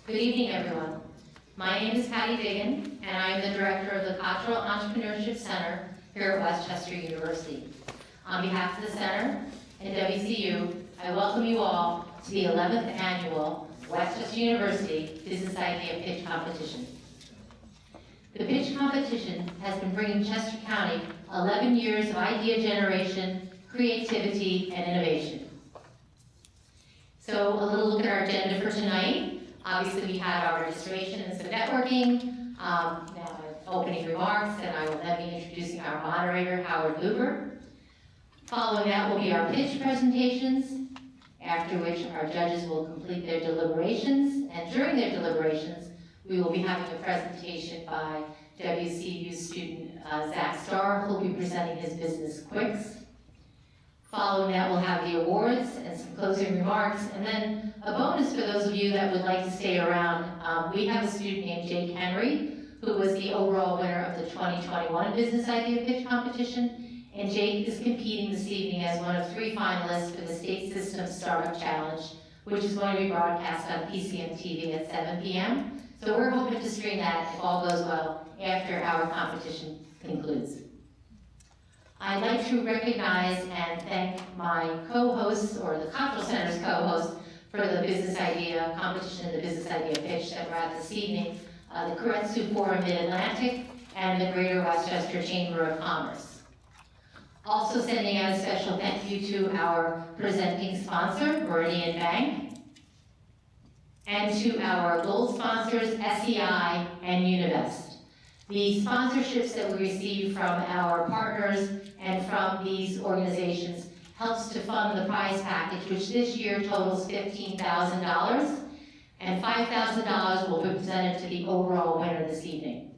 Good evening, everyone. My name is Patty Diggin, and I am the director of the Cottrell Entrepreneurship Center here at West Chester University. On behalf of the center and WCU, I welcome you all to the 11th annual West Chester University Business Idea Pitch Competition. The pitch competition has been bringing Chester County 11 years of idea generation, creativity, and innovation. So a little look at our agenda for tonight. Obviously, we have our registration and some networking, now opening remarks, and I will then be introducing our moderator, Howard Luber. Following that will be our pitch presentations, after which our judges will complete their deliberations, and during their deliberations, we will be having a presentation by WCU student Zach Starr, who will be presenting his business quicks. Following that, we'll have the awards and some closing remarks, and then a bonus for those of you that would like to stay around. We have a student named Jake Henry, who was the overall winner of the 2021 Business Idea Pitch Competition, and Jake is competing this evening as one of 3 finalists for the State System Startup Challenge, which is going to be broadcast on PCM TV at 7 p.m. So we're hoping to stream that, if all goes well, after our competition concludes. I'd like to recognize and thank my co-hosts, or the Cottrell Center's co-hosts, for the Business Idea Competition and the Business Idea Pitch that we're at this evening, the Keiretsu Forum Mid-Atlantic and the Greater Westchester Chamber of Commerce. Also sending out a special thank you to our presenting sponsor, Meridian Bank, and to our gold sponsors, SEI and Univest. The sponsorships that we receive from our partners and from these organizations helps to fund the prize package, which this year totals $15,000, and $5,000 will be presented to the overall winner this evening.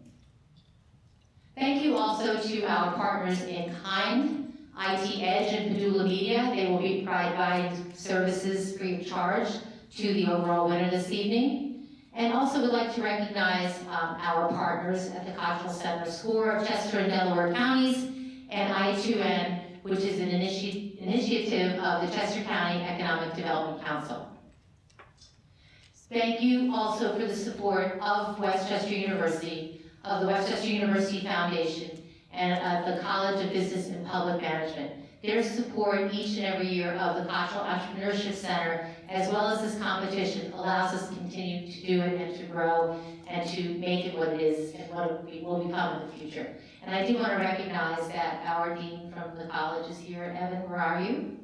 Thank you also to our partners in kind, IT Edge and Padula Media. They will be providing services free of charge to the overall winner this evening. And also would like to recognize our partners at the Cottrell Center, SCORE of Chester and Delaware counties, and I2N, which is an initiative of the Chester County Economic Development Council. Thank you also for the support of West Chester University, of the West Chester University Foundation, and the College of Business and Public Management. Their support each and every year of the Cottrell Entrepreneurship Center, as well as this competition, allows us to continue to do it and to grow and to make it what it is and what it will become in the future. And I do want to recognize that our dean from the college is here. Evan, where are you?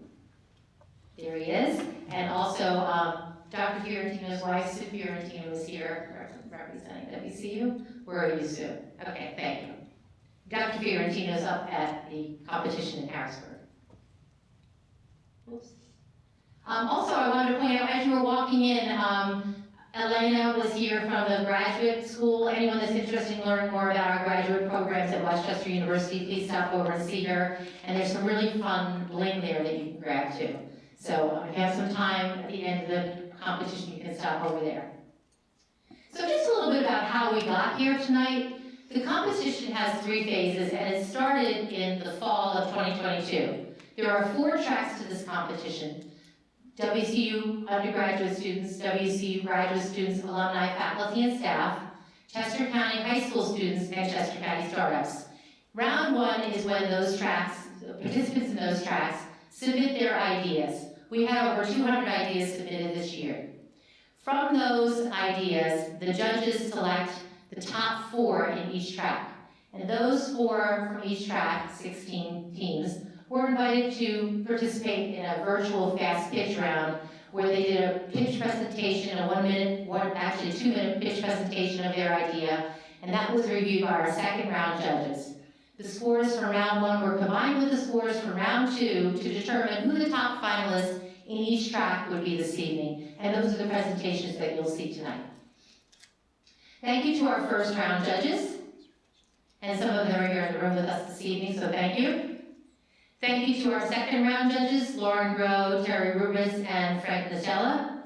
There he is. And also Dr. Fiorentino's wife, Sue Fiorentino, is here representing WCU. Where are you, Sue? Okay, thank you. Dr. Fiorentino's up at the competition in Harrisburg. Oops. Also, I wanted to point out, as you were walking in, Elena was here from the graduate school. Anyone that's interested in learning more about our graduate programs at West Chester University, please stop over and see her. And there's some really fun bling there that you can grab too. So if you have some time at the end of the competition, you can stop over there. So just a little bit about how we got here tonight. The competition has 3 phases, and it started in the fall of 2022. There are 4 tracks to this competition: WCU undergraduate students, WCU graduate students, alumni, faculty, and staff, Chester County high school students, and Chester County startups. Round 1 is when those tracks, participants in those tracks, submit their ideas. We had over 200 ideas submitted this year. From those ideas, the judges select the top 4 in each track. And those 4 from each track, 16 teams, were invited to participate in a virtual fast pitch round where they did a pitch presentation, a 2-minute pitch presentation of their idea, and that was reviewed by our second round judges. The scores from round 1 were combined with the scores from round 2 to determine who the top finalists in each track would be this evening, and those are the presentations that you'll see tonight. Thank you to our first round judges, and some of them are here in the room with us this evening, so thank you. Thank you to our second round judges, Lauren Groh, Terry Rubis, and Frank Nacella.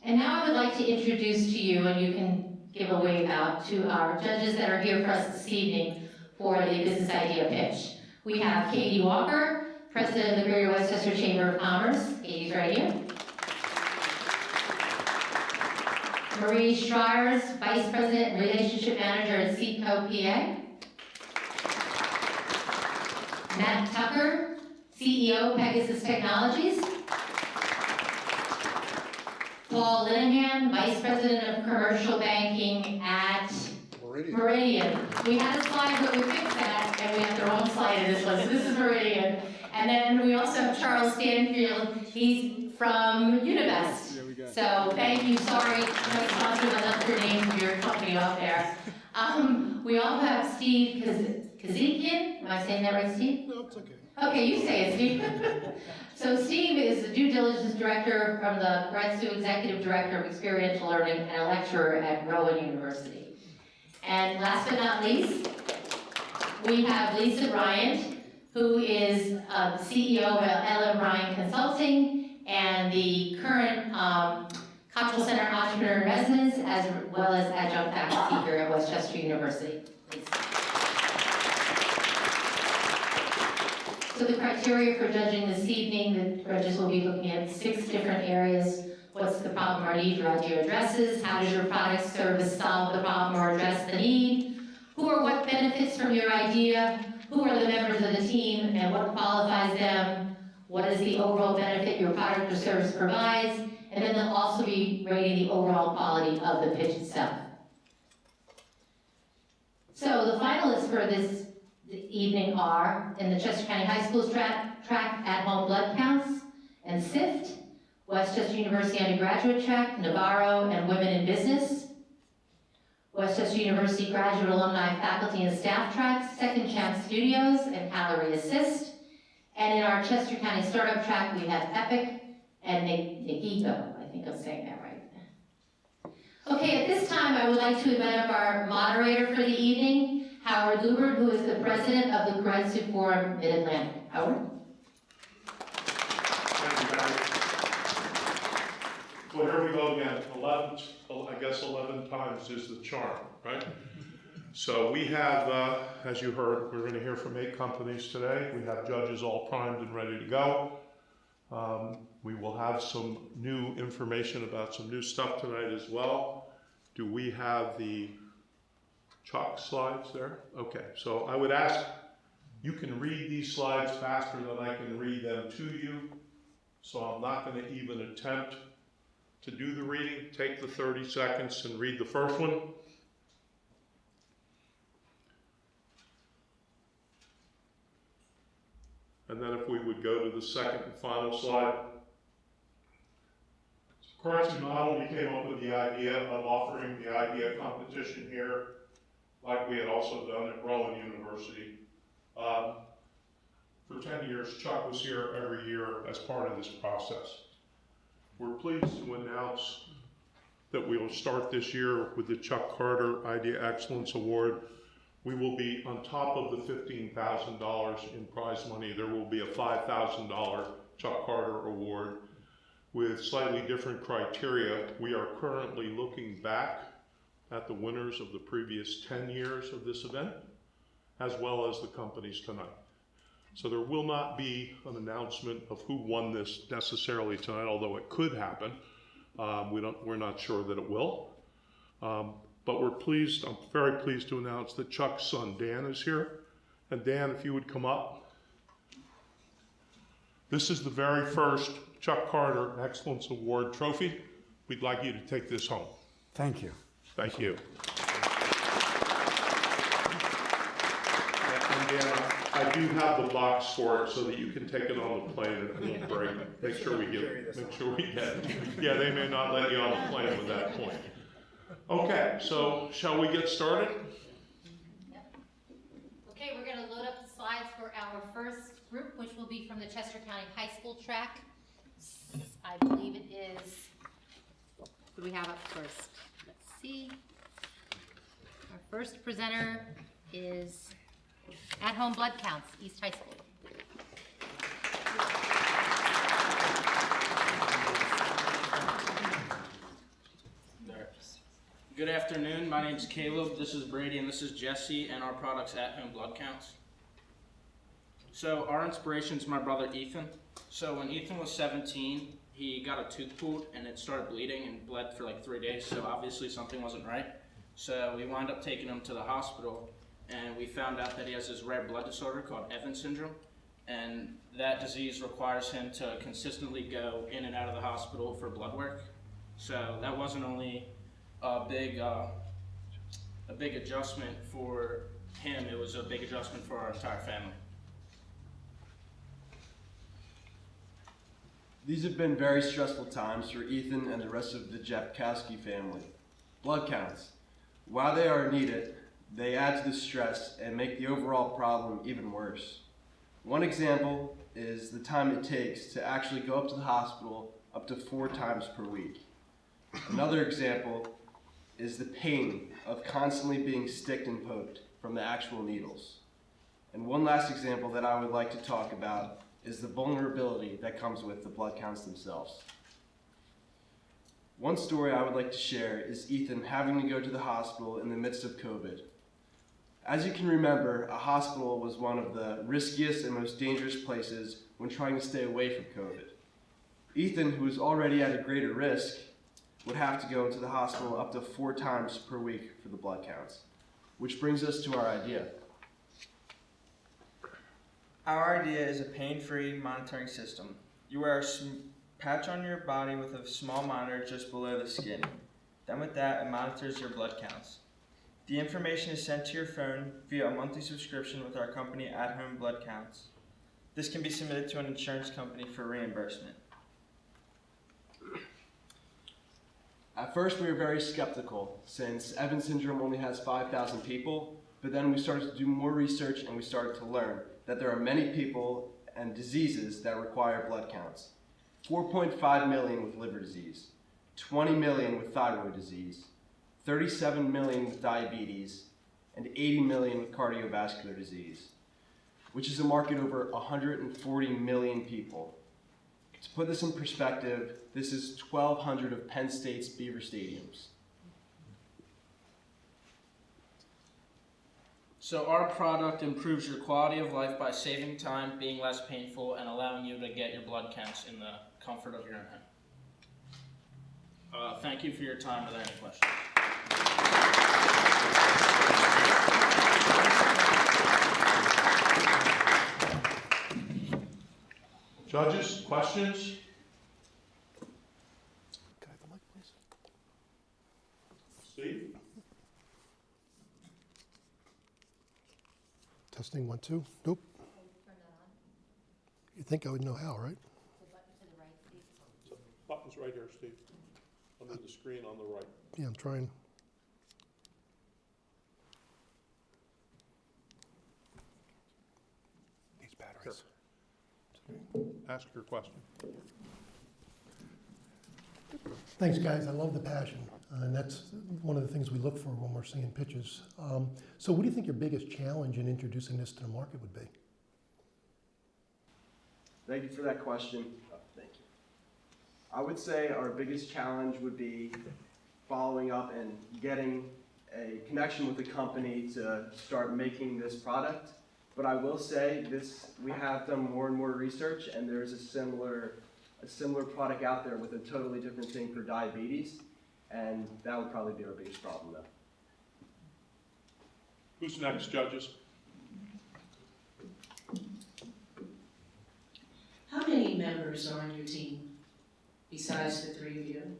And now I would like to introduce to you, and you can give a wave out to our judges that are here for us this evening for the Business Idea Pitch. We have Katie Walker, President of the Greater Westchester Chamber of Commerce. Katie's right here. Marie Streyers, Vice President and Relationship Manager at Seedco PA. Matt Tucker, CEO, Pegasus Technologies. Paul Linehan, Vice President of Commercial Banking at Meridian. We had a slide, but we fixed that, and we have the wrong slide in this one, so this is Meridian. And then we also have Charles Stanfield, he's from Univest. So thank you, sorry, my sponsor left your name of your company off there. We also have Steve Kazikian, am I saying that right, Steve? No, it's okay. Okay, you say it, Steve. So Steve is the Due Diligence Director from the Keiretsu Executive Director of Experiential Learning and a lecturer at Rowan University. And last but not least, we have Lisa Bryant, who is the CEO of LM Bryant Consulting and the current Cottrell Center Entrepreneur in Residence, as well as adjunct faculty here at West Chester University. Lisa. So the criteria for judging this evening, the judges will be looking at 6 different areas. What's the problem or need your idea addresses? How does your product service solve the problem or address the need? Who or what benefits from your idea? Who are the members of the team and what qualifies them? What is the overall benefit your product or service provides? And then they'll also be rating the overall quality of the pitch itself. So the finalists for this evening are in the Chester County High School's track at-home blood counts and SIFT, West Chester University undergraduate track, Navarro and Women in Business, West Chester University graduate alumni faculty and staff tracks, Second Chance Studios and Calorie Assist. And in our Chester County startup track, we have Epic and Nagito. I think I'm saying that right. Okay, at this time, I would like to invite up our moderator for the evening, Howard Lubert, who is the president of the Keiretsu Forum Mid-Atlantic. Howard? Thank you, Barry. Well, here we go again. 11 times is the charm, right? So we have, as you heard, we're going to hear from 8 companies today. We have judges all primed and ready to go. We will have some new information about some new stuff tonight as well. Do we have the chalk slides there? Okay, so I would ask, you can read these slides faster than I can read them to you. So I'm not going to even attempt to do the reading. Take the 30 seconds and read the first one. And then if we would go to the second and final slide. Keiretsu not only came up with the idea of offering the idea competition here, like we had also done at Rowan University. For 10 years, Chuck was here every year as part of this process. We're pleased to announce that we will start this year with the Chuck Carter Idea Excellence Award. We will be on top of the $15,000 in prize money. There will be a $5,000 Chuck Carter Award with slightly different criteria. We are currently looking back at the winners of the previous 10 years of this event, as well as the companies tonight. So there will not be an announcement of who won this necessarily tonight, although it could happen. We're not sure that it will. But we're pleased, I'm very pleased to announce that Chuck's son, Dan, is here. And Dan, if you would come up. This is the very first Chuck Carter Excellence Award trophy. We'd like you to take this home. Thank you. Thank you. And Dan, I do have the box for it so that you can take it on the plane and it won't break. Make sure we get it. Yeah, they may not let you on the plane with that point. Okay, so shall we get started? Yep. Okay, we're going to load up the slides for our first group, which will be from the Chester County High School track. I believe it is, who do we have up first? Let's see. Our first presenter is At Home Blood Counts, East High School. Good afternoon, my name is Caleb, this is Brady, and this is Jesse, and our product's At Home Blood Counts. So our inspiration is my brother Ethan. So when Ethan was 17, he got a tooth pulled and it started bleeding and bled for like 3 days, so obviously something wasn't right. So we wound up taking him to the hospital, and we found out that he has this rare blood disorder called Evans syndrome, and that disease requires him to consistently go in and out of the hospital for blood work. So that wasn't only a big adjustment for him, it was a big adjustment for our entire family. These have been very stressful times for Ethan and the rest of the Jepkowski family. Blood counts. While they are needed, they add to the stress and make the overall problem even worse. One example is the time it takes to actually go up to the hospital up to 4 times per week. Another example is the pain of constantly being sticked and poked from the actual needles. And one last example that I would like to talk about is the vulnerability that comes with the blood counts themselves. One story I would like to share is Ethan having to go to the hospital in the midst of COVID. As you can remember, a hospital was one of the riskiest and most dangerous places when trying to stay away from COVID. Ethan, who was already at a greater risk, would have to go into the hospital up to 4 times per week for the blood counts. Which brings us to our idea. Our idea is a pain-free monitoring system. You wear a patch on your body with a small monitor just below the skin. Then with that, it monitors your blood counts. The information is sent to your phone via a monthly subscription with our company At Home Blood Counts. This can be submitted to an insurance company for reimbursement. At first, we were very skeptical since Evans syndrome only has 5,000 people, but then we started to do more research and we started to learn that there are many people and diseases that require blood counts. 4.5 million with liver disease, 20 million with thyroid disease, 37 million with diabetes, and 80 million with cardiovascular disease, which is a market over 140 million people. To put this in perspective, this is 1,200 of Penn State's Beaver Stadiums. So our product improves your quality of life by saving time, being less painful, and allowing you to get your blood counts in the comfort of your own home. Thank you for your time. Are there any questions? Judges, questions? Steve? Testing 1, 2. Nope. You think I would know how, right? Button's right here, Steve. Under the screen on the right. Yeah, I'm trying. Needs batteries. Ask your question. Thanks, guys. I love the passion, and that's one of the things we look for when we're seeing pitches. So what do you think your biggest challenge in introducing this to the market would be? Thank you for that question. Thank you. I would say our biggest challenge would be following up and getting a connection with the company to start making this product. But I will say this: we have done more and more research, and there's a similar product out there with a totally different thing for diabetes, and that would probably be our biggest problem, though. Who's next, judges? How many members are on your team besides the 3 of you?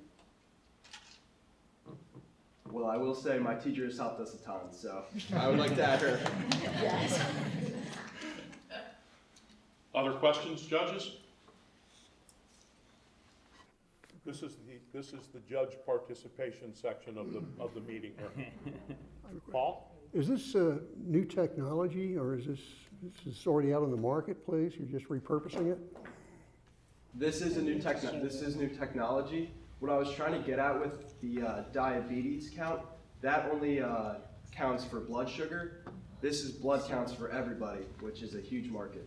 Well, I will say my teacher has helped us a ton, so I would like to add her. Yes. Other questions, judges? This is the judge participation section of the meeting here. Paul? Is this new technology, or is this already out on the marketplace? You're just repurposing it? This is new technology. What I was trying to get at with the diabetes count, that only counts for blood sugar. This is blood counts for everybody, which is a huge market.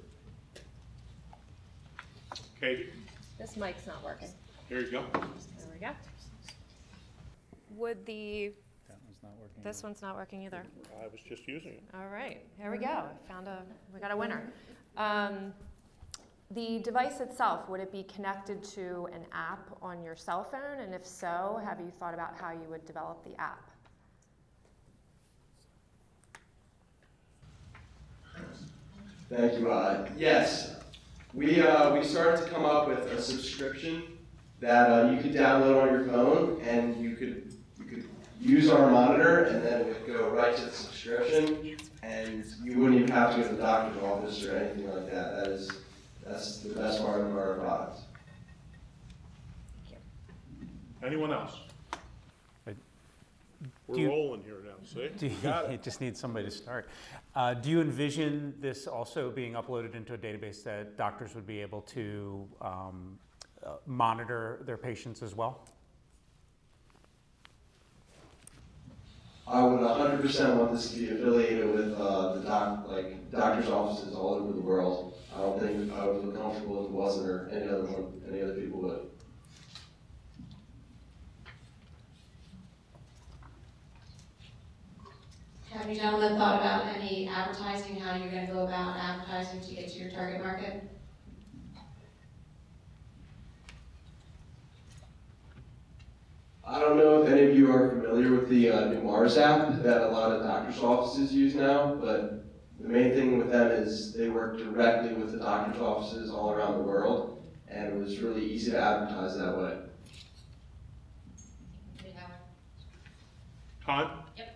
Katie, This mic's not working. here you go. There we go. Would the... This one's not working either. I was just using it. All right, here we go. We got a winner. The device itself, would it be connected to an app on your cell phone? And if so, have you thought about how you would develop the app? Thank you. Yes, we started to come up with a subscription that you could download on your phone, and you could use our monitor, and then it would go right to the subscription, and you wouldn't even have to go to the doctor's office or anything like that. That's the best part of our product. Anyone else? We're rolling here now, see? Got it. It just needs somebody to start. Do you envision this also being uploaded into a database that doctors would be able to monitor their patients as well? I would 100% want this to be affiliated with doctors' offices all over the world. I don't think I would feel comfortable if it wasn't, or any other people would. Have you gentlemen thought about any advertising, how you're gonna go about advertising to get to your target market? I don't know if any of you are familiar with the new Mars app that a lot of doctors' offices use now, but the main thing with them is they work directly with the doctors' offices all around the world, and it was really easy to advertise that way. Time? Yep.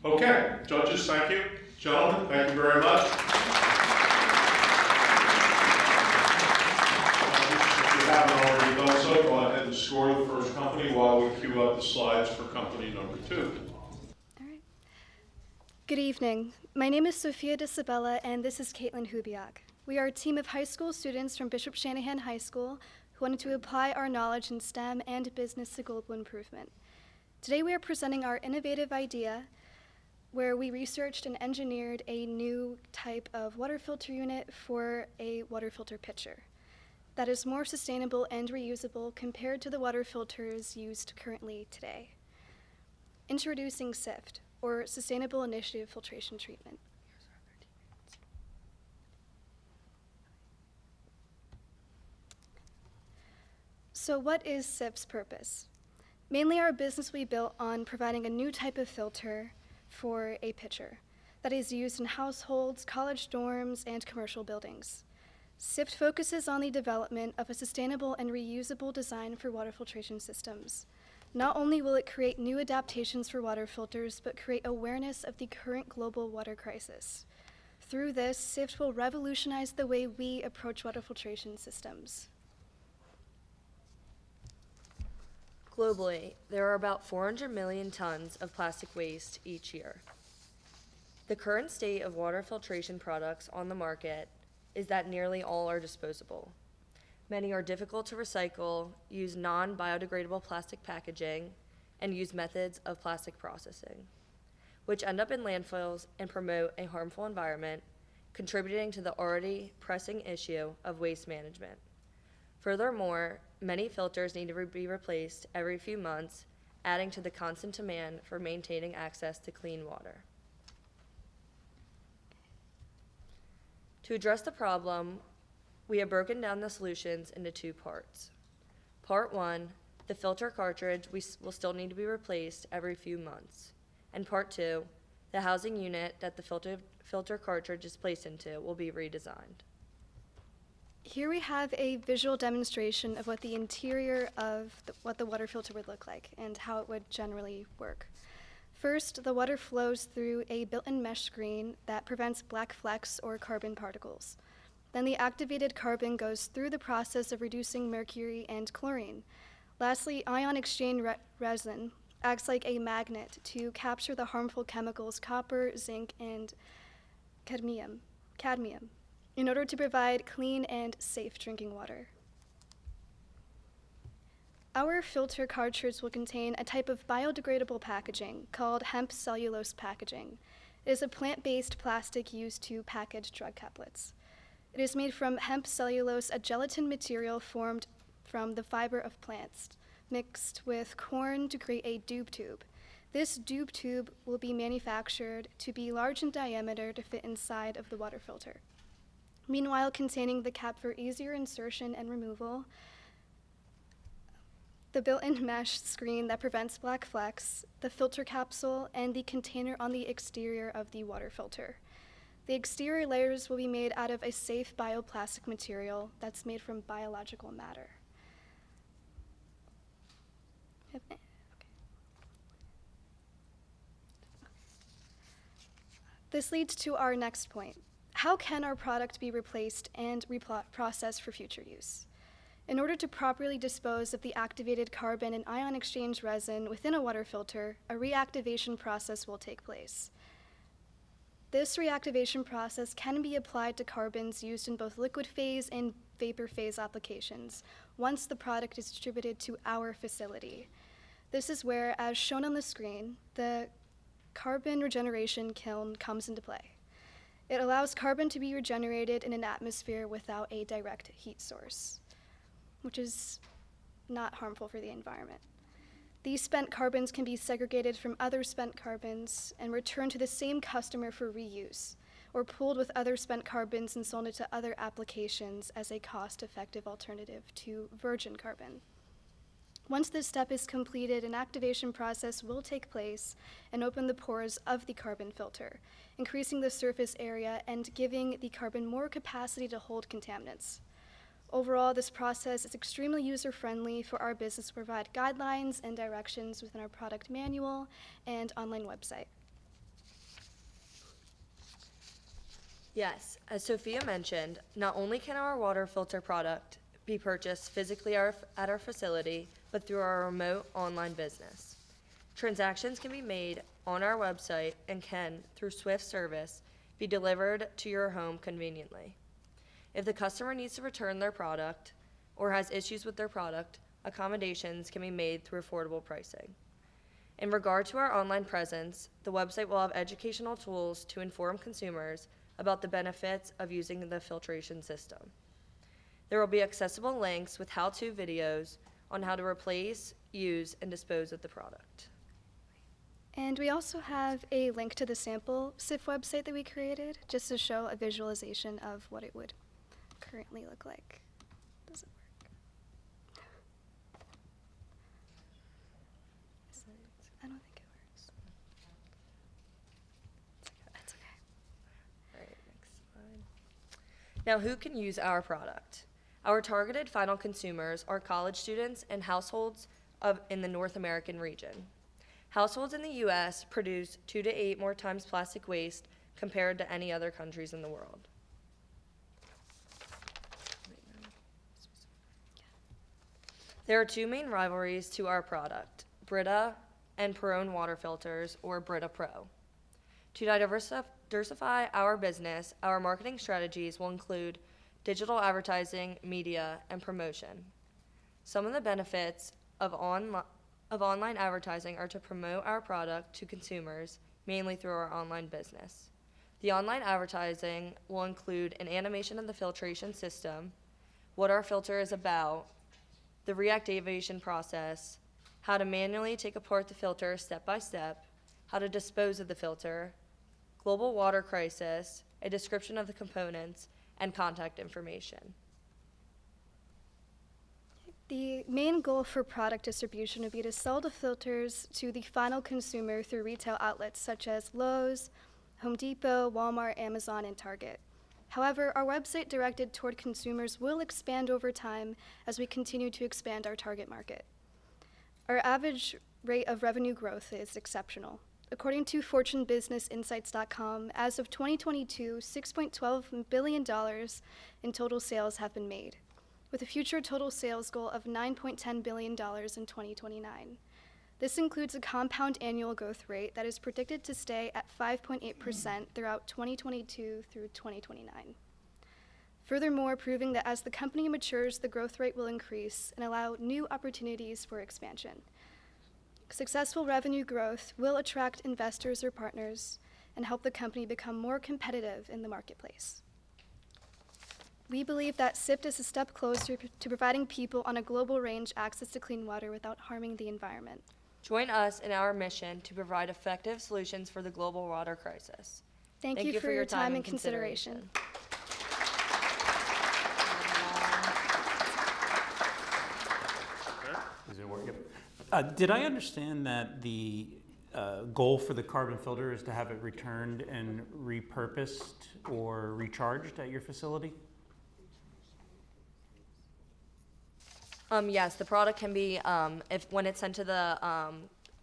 Okay, judges, thank you. Gentlemen, thank you very much. If you haven't already done so, go ahead and score the first company while we queue up the slides for company number 2. All right. Good evening. My name is Sophia DeSabella, and this is Caitlin Hubiak. We are a team of high school students from Bishop Shanahan High School who wanted to apply our knowledge in STEM and business to global improvement. Today we are presenting our innovative idea where we researched and engineered a new type of water filter unit for a water filter pitcher that is more sustainable and reusable compared to the water filters used currently today. Introducing SIFT, or Sustainable Initiative Filtration Treatment. So what is SIFT's purpose? Mainly our business will be built on providing a new type of filter for a pitcher that is used in households, college dorms, and commercial buildings. SIFT focuses on the development of a sustainable and reusable design for water filtration systems. Not only will it create new adaptations for water filters, but create awareness of the current global water crisis. Through this, SIFT will revolutionize the way we approach water filtration systems. Globally, there are about 400 million tons of plastic waste each year. The current state of water filtration products on the market is that nearly all are disposable. Many are difficult to recycle, use non-biodegradable plastic packaging, and use methods of plastic processing, which end up in landfills and promote a harmful environment, contributing to the already pressing issue of waste management. Furthermore, many filters need to be replaced every few months, adding to the constant demand for maintaining access to clean water. To address the problem, we have broken down the solutions into 2 parts. Part 1, the filter cartridge will still need to be replaced every few months. And Part 2, the housing unit that the filter cartridge is placed into will be redesigned. Here we have a visual demonstration of what the interior of what the water filter would look like and how it would generally work. First, the water flows through a built-in mesh screen that prevents black flecks or carbon particles. Then the activated carbon goes through the process of reducing mercury and chlorine. Lastly, ion exchange resin acts like a magnet to capture the harmful chemicals copper, zinc, and cadmium in order to provide clean and safe drinking water. Our filter cartridge will contain a type of biodegradable packaging called hemp cellulose packaging. It is a plant-based plastic used to package drug caplets. It is made from hemp cellulose, a gelatin material formed from the fiber of plants, mixed with corn to create a doob tube. This doob tube will be manufactured to be large in diameter to fit inside of the water filter. meanwhile containing the cap for easier insertion and removal, the built-in mesh screen that prevents black flecks, the filter capsule, and the container on the exterior of the water filter. The exterior layers will be made out of a safe bioplastic material that's made from biological matter. Okay. This leads to our next point. How can our product be replaced and reprocessed for future use? In order to properly dispose of the activated carbon and ion exchange resin within a water filter, a reactivation process will take place. This reactivation process can be applied to carbons used in both liquid phase and vapor phase applications once the product is distributed to our facility. This is where, as shown on the screen, the carbon regeneration kiln comes into play. It allows carbon to be regenerated in an atmosphere without a direct heat source, which is not harmful for the environment. These spent carbons can be segregated from other spent carbons and returned to the same customer for reuse, or pooled with other spent carbons and sold into other applications as a cost-effective alternative to virgin carbon. Once this step is completed, an activation process will take place and open the pores of the carbon filter, increasing the surface area and giving the carbon more capacity to hold contaminants. Overall, this process is extremely user-friendly for our business to provide guidelines and directions within our product manual and online website. Yes, as Sophia mentioned, not only can our water filter product be purchased physically at our facility, but through our remote online business. Transactions can be made on our website and can, through Swift service, be delivered to your home conveniently. If the customer needs to return their product or has issues with their product, accommodations can be made through affordable pricing. In regard to our online presence, the website will have educational tools to inform consumers about the benefits of using the filtration system. There will be accessible links with how-to videos on how to replace, use, and dispose of the product. And we also have a link to the sample SIF website that we created, just to show a visualization of what it would currently look like. Does it work? I don't think it works. That's okay. All right, next slide. Now, who can use our product? Our targeted final consumers are college students and households in the North American region. Households in the U.S. produce 2 to 8 more times plastic waste compared to any other countries in the world. There are 2 main rivalries to our product, Brita and Perone water filters, or Brita Pro. To diversify our business, our marketing strategies will include digital advertising, media, and promotion. Some of the benefits of online advertising are to promote our product to consumers, mainly through our online business. The online advertising will include an animation of the filtration system, what our filter is about, the reactivation process, how to manually take apart the filter step by step, how to dispose of the filter, global water crisis, a description of the components, and contact information. The main goal for product distribution would be to sell the filters to the final consumer through retail outlets such as Lowe's, Home Depot, Walmart, Amazon, and Target. However, our website directed toward consumers will expand over time as we continue to expand our target market. Our average rate of revenue growth is exceptional. According to FortuneBusinessInsights.com, as of 2022, $6.12 billion in total sales have been made, with a future total sales goal of $9.10 billion in 2029. This includes a compound annual growth rate that is predicted to stay at 5.8% throughout 2022 through 2029. Furthermore, proving that as the company matures, the growth rate will increase and allow new opportunities for expansion. Successful revenue growth will attract investors or partners and help the company become more competitive in the marketplace. We believe that SIPT is a step closer to providing people on a global range access to clean water without harming the environment. Join us in our mission to provide effective solutions for the global water crisis. Thank you for your time and consideration. board. Yep. Did I understand that the goal for the carbon filter is to have it returned and repurposed or recharged at your facility? Yes, the product can be, when it's sent to the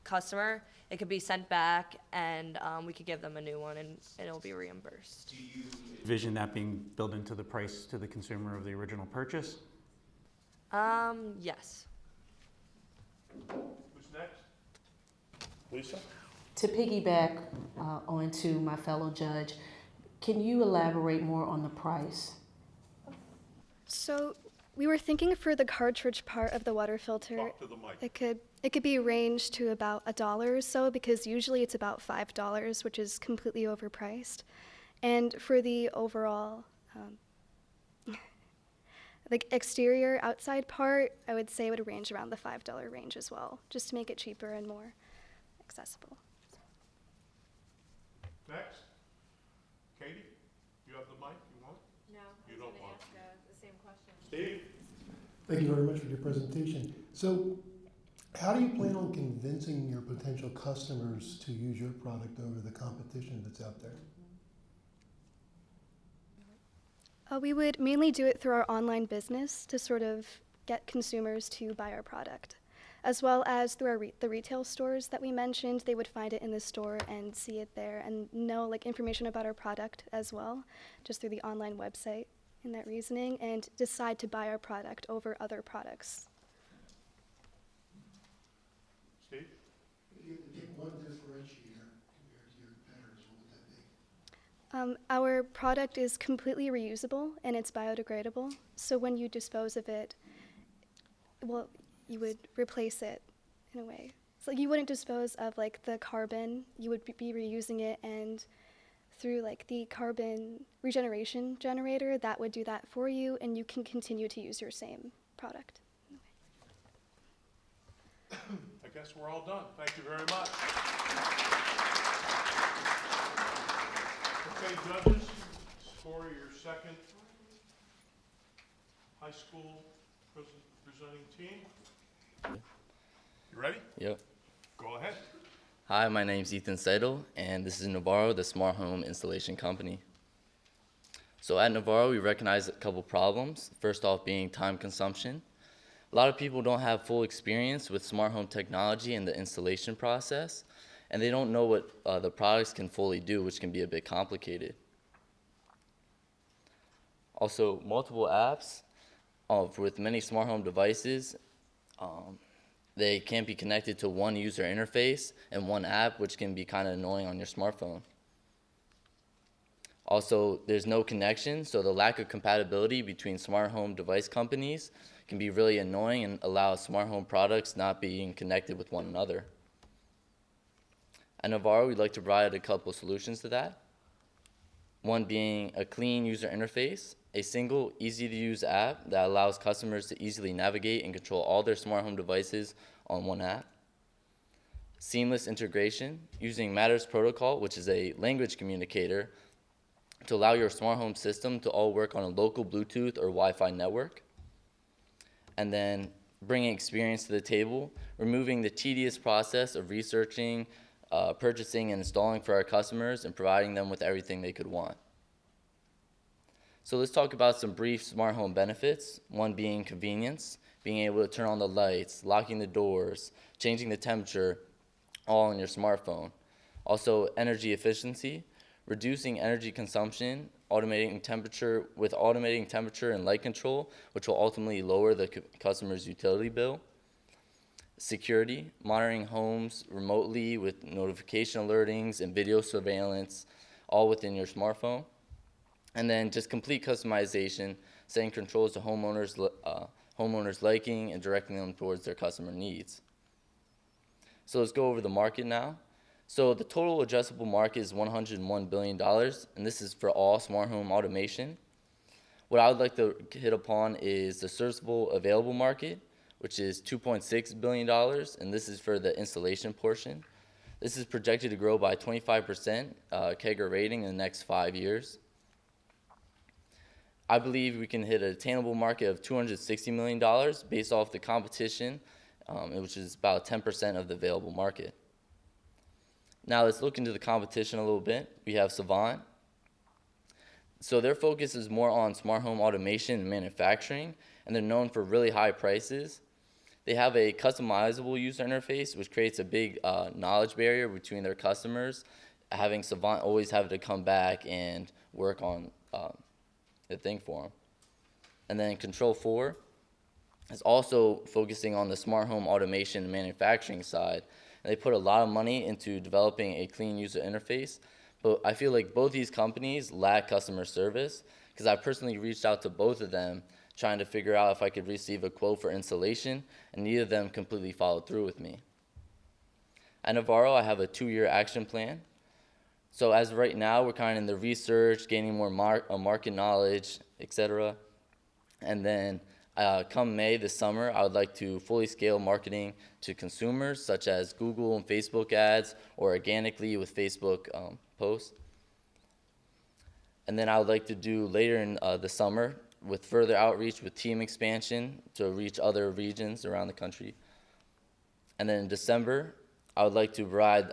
customer, it could be sent back and we could give them a new one and it'll be reimbursed. Do you envision that being built into the price to the consumer of the original purchase? Yes. Who's next? Lisa? To piggyback onto my fellow judge, can you elaborate more on the price? So we were thinking for the cartridge part of the water filter, Talk to the mic. it could be ranged to about $1 or so, because usually it's about $5, which is completely overpriced. And for the overall like exterior outside part, I would say it would range around the $5 range as well, just to make it cheaper and more accessible. Next. Katie, you have the mic, you want? No, You don't want ask the same question. Steve? Thank you very much for your presentation. So how do you plan on convincing your potential customers to use your product over the competition that's out there? We would mainly do it through our online business to sort of get consumers to buy our product, as well as through our the retail stores that we mentioned. They would find it in the store and see it there and know like information about our product as well, just through the online website in that reasoning, and decide to buy our product over other products. Steve? If you had to pick one differentiator compared to your competitors, what would that be? Our product is completely reusable and it's biodegradable. So when you dispose of it, well, you would replace it in a way. So you wouldn't dispose of like the carbon, you would be reusing it, and through like the carbon regeneration generator, that would do that for you, and you can continue to use your same product. I guess we're all done. Thank you very much. Okay, judges, for your second high school presenting team. You ready? Yep. Go ahead. Hi, my name's Ethan Seidel, and this is Navarro, the smart home installation company. So at Navarro, we recognize a couple problems. First off being time consumption. A lot of people don't have full experience with smart home technology and the installation process, and they don't know what the products can fully do, which can be a bit complicated. Also, multiple apps with many smart home devices, they can't be connected to one user interface and one app, which can be kind of annoying on your smartphone. Also, there's no connection, so the lack of compatibility between smart home device companies can be really annoying and allow smart home products not being connected with one another. At Navarro, we'd like to provide a couple solutions to that. One being a clean user interface, a single, easy-to-use app that allows customers to easily navigate and control all their smart home devices on one app. Seamless integration, using Matters Protocol, which is a language communicator, to allow your smart home system to all work on a local Bluetooth or Wi-Fi network. And then bringing experience to the table, removing the tedious process of researching, purchasing and installing for our customers, and providing them with everything they could want. So let's talk about some brief smart home benefits, one being convenience, being able to turn on the lights, locking the doors, changing the temperature, all on your smartphone. Also, energy efficiency, reducing energy consumption, automating temperature and light control, which will ultimately lower the customer's utility bill. Security, monitoring homes remotely with notification alertings and video surveillance, all within your smartphone. And then just complete customization, setting controls to homeowners' liking and directing them towards their customer needs. So let's go over the market now. So the total addressable market is $101 billion, and this is for all smart home automation. What I would like to hit upon is the serviceable available market, which is $2.6 billion, and this is for the installation portion. This is projected to grow by 25% CAGR rating in the next 5 years. I believe we can hit an attainable market of $260 million based off the competition which is about 10% of the available market. Now let's look into the competition a little bit. We have Savant. So their focus is more on smart home automation and manufacturing, and they're known for really high prices. They have a customizable user interface, which creates a big knowledge barrier between their customers, having Savant always have to come back and work on the thing for them. And then Control 4 is also focusing on the smart home automation and manufacturing side. And they put a lot of money into developing a clean user interface, but I feel like both these companies lack customer service, because I personally reached out to both of them trying to figure out if I could receive a quote for installation, and neither of them completely followed through with me. At Navarro, I have a 2-year action plan. So as of right now, we're kind of in the research, gaining more market knowledge, etc. And then come May this summer, I would like to fully scale marketing to consumers, such as Google and Facebook ads, or organically with Facebook posts. And then I would like to do later in the summer with further outreach with team expansion to reach other regions around the country. And then in December, I would like to provide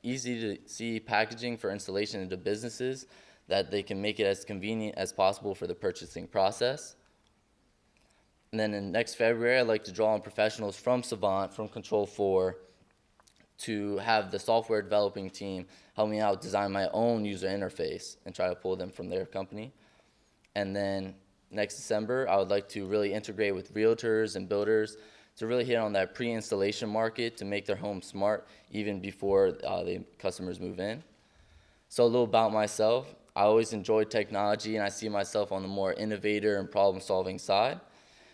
easy-to-see packaging for installation into businesses that they can make it as convenient as possible for the purchasing process. And then in next February, I'd like to draw on professionals from Savant, from Control 4, to have the software developing team help me out design my own user interface and try to pull them from their company. And then next December, I would like to really integrate with realtors and builders to really hit on that pre-installation market to make their home smart even before the customers move in. So a little about myself. I always enjoyed technology, and I see myself on the more innovator and problem-solving side.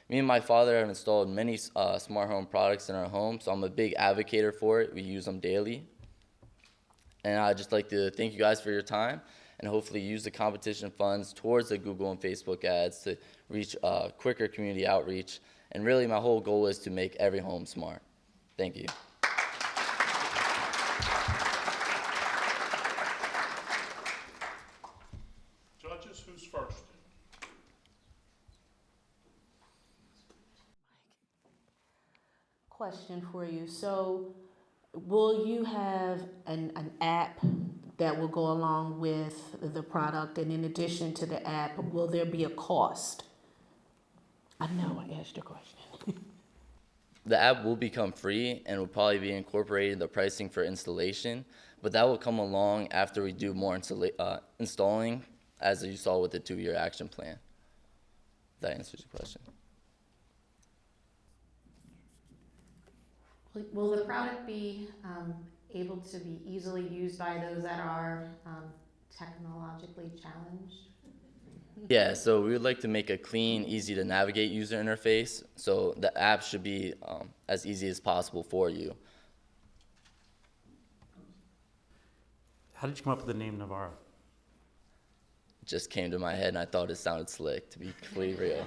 Me and my father have installed many smart home products in our home, so I'm a big advocate for it. We use them daily. And I'd just like to thank you guys for your time, and hopefully use the competition funds towards the Google and Facebook ads to reach quicker community outreach. And really, my whole goal is to make every home smart. Thank you. Judges, who's first? Question for you. So, will you have an app that will go along with the product? And in addition to the app, will there be a cost? I know I asked your question. The app will become free and will probably be incorporated in the pricing for installation, but that will come along after we do more installing, as you saw with the 2-year action plan. That answers your question. Will the product be able to be easily used by those that are technologically challenged? Yeah, so we would like to make a clean, easy to navigate user interface. So the app should be as easy as possible for you. How did you come up with the name Navarro? It just came to my head and I thought it sounded slick, to be completely real.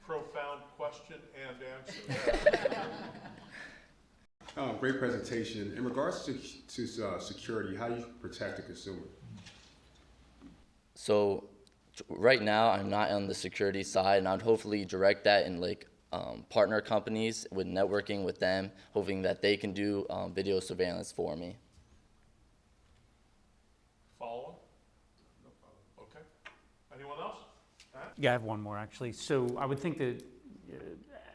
Profound question and answer. Great presentation. In regards to security, how do you protect the consumer? So right now, I'm not on the security side, and I'd hopefully direct that in partner companies with networking with them, hoping that they can do video surveillance for me. Follow? No problem. Okay. Anyone else? Yeah, I have one more actually. So I would think that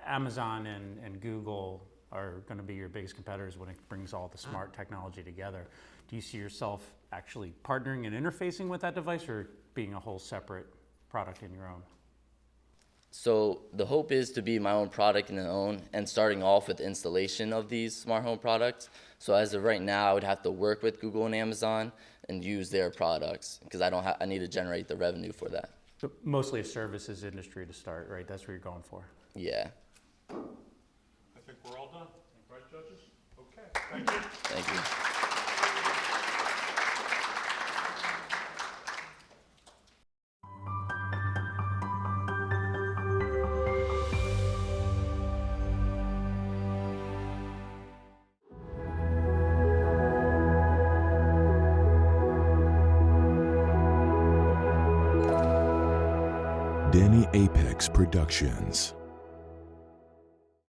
Amazon and Google are going to be your biggest competitors when it brings all the smart technology together. Do you see yourself actually partnering and interfacing with that device, or being a whole separate product in your own? So the hope is to be my own product and starting off with installation of these smart home products. So as of right now, I would have to work with Google and Amazon and use their products, because I need to generate the revenue for that. So mostly a services industry to start, right? That's what you're going for. Yeah. I think we're all done. Right, judges? Okay. Thank you. Thank you. Danny Apex Productions.